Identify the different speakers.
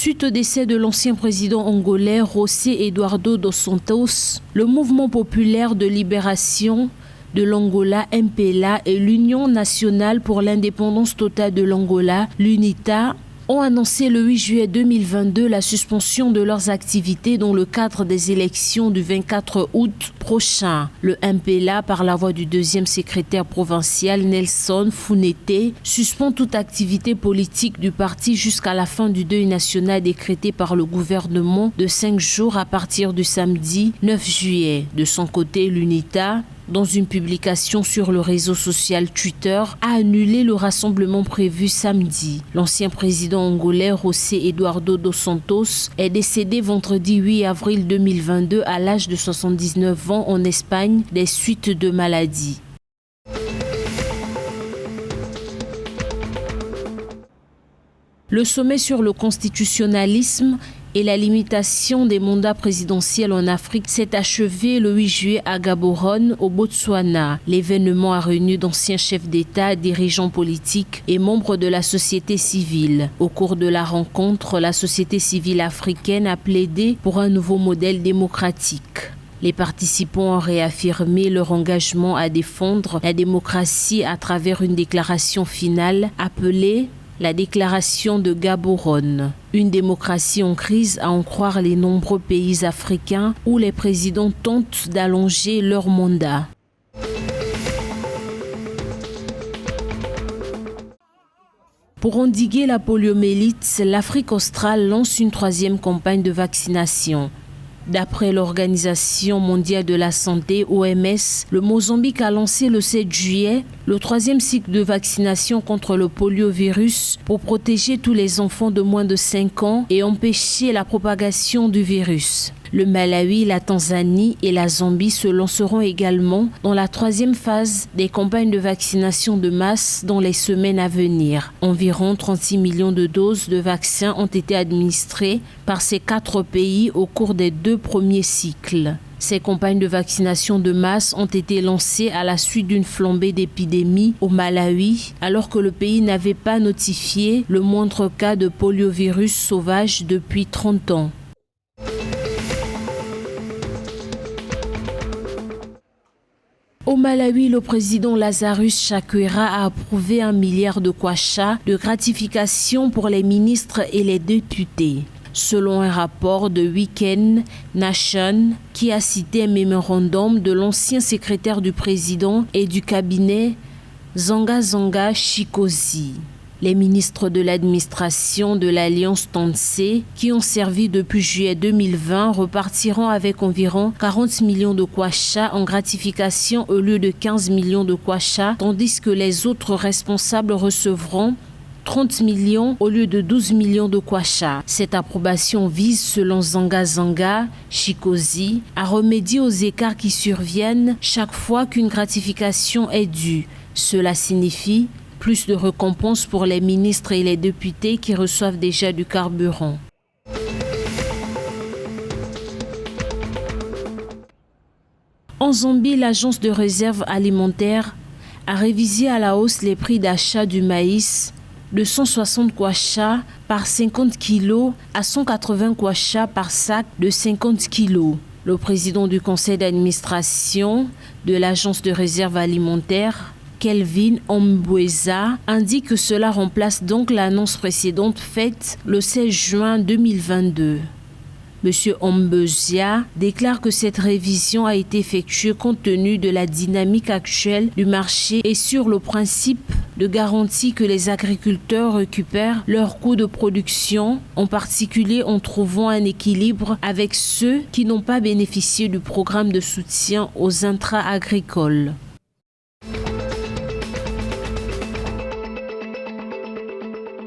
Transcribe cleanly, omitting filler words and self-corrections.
Speaker 1: Suite au décès de l'ancien président angolais José Eduardo dos Santos, le mouvement populaire de libération de l'Angola, MPLA, et l'Union nationale pour l'indépendance totale de l'Angola, l'UNITA, ont annoncé le 8 juillet 2022 la suspension de leurs activités dans le cadre des élections du 24 août prochain. Le MPLA, par la voix du deuxième secrétaire provincial Nelson Funete, suspend toute activité politique du parti jusqu'à la fin du deuil national décrété par le gouvernement de 5 jours à partir du samedi 9 juillet. De son côté, l'UNITA, dans une publication sur le réseau social Twitter, a annulé le rassemblement prévu samedi. L'ancien président angolais José Eduardo dos Santos est décédé vendredi 8 avril 2022 à l'âge de 79 ans en Espagne des suites de maladie. Le sommet sur le constitutionnalisme et la limitation des mandats présidentiels en Afrique s'est achevé le 8 juillet à Gaborone, au Botswana. L'événement a réuni d'anciens chefs d'État, dirigeants politiques et membres de la société civile. Au cours de la rencontre, la société civile africaine a plaidé pour un nouveau modèle démocratique. Les participants ont réaffirmé leur engagement à défendre la démocratie à travers une déclaration finale appelée la déclaration de Gaborone. Une démocratie en crise à en croire les nombreux pays africains où les présidents tentent d'allonger leur mandat. Pour endiguer la poliomyélite, l'Afrique australe lance une 3e campagne de vaccination. D'après l'Organisation mondiale de la santé, OMS, le Mozambique a lancé le 7 juillet le 3e cycle de vaccination contre le poliovirus pour protéger tous les enfants de moins de 5 ans et empêcher la propagation du virus. Le Malawi, la Tanzanie et la Zambie se lanceront également dans la 3e phase des campagnes de vaccination de masse dans les semaines à venir. Environ 36 millions de doses de vaccins ont été administrées par ces 4 pays au cours des 2 premiers cycles. Ces campagnes de vaccination de masse ont été lancées à la suite d'une flambée d'épidémie au Malawi, alors que le pays n'avait pas notifié le moindre cas de poliovirus sauvage depuis 30 ans. Au Malawi, le président Lazarus Chakwera a approuvé 1 milliard de kwacha de gratification pour les ministres et les députés. Selon un rapport de Weekend Nation qui a cité un mémorandum de l'ancien secrétaire du président et du cabinet Zanga Chikosi. Les ministres de l'administration de l'Alliance Tansé, qui ont servi depuis juillet 2020, repartiront avec environ 40 millions de kwacha en gratification au lieu de 15 millions de kwacha, tandis que les autres responsables recevront 30 millions au lieu de 12 millions de kwacha. Cette approbation vise, selon Zanga Chikosi, à remédier aux écarts qui surviennent chaque fois qu'une gratification est due. Cela signifie plus de récompenses pour les ministres et les députés qui reçoivent déjà du carburant. En Zambie, l'agence de réserve alimentaire a révisé à la hausse les prix d'achat du maïs de 160 kwacha par 50 kg à 180 kwacha par sac de 50 kg. Le président du conseil d'administration de l'agence de réserve alimentaire, Kelvin Ombweza, indique que cela remplace donc l'annonce précédente faite le 16 juin 2022. M. Ombweza déclare que cette révision a été effectuée compte tenu de la dynamique actuelle du marché et sur le principe de garantie que les agriculteurs récupèrent leurs coûts de production, en particulier en trouvant un équilibre avec ceux qui n'ont pas bénéficié du programme de soutien aux intra-agricoles.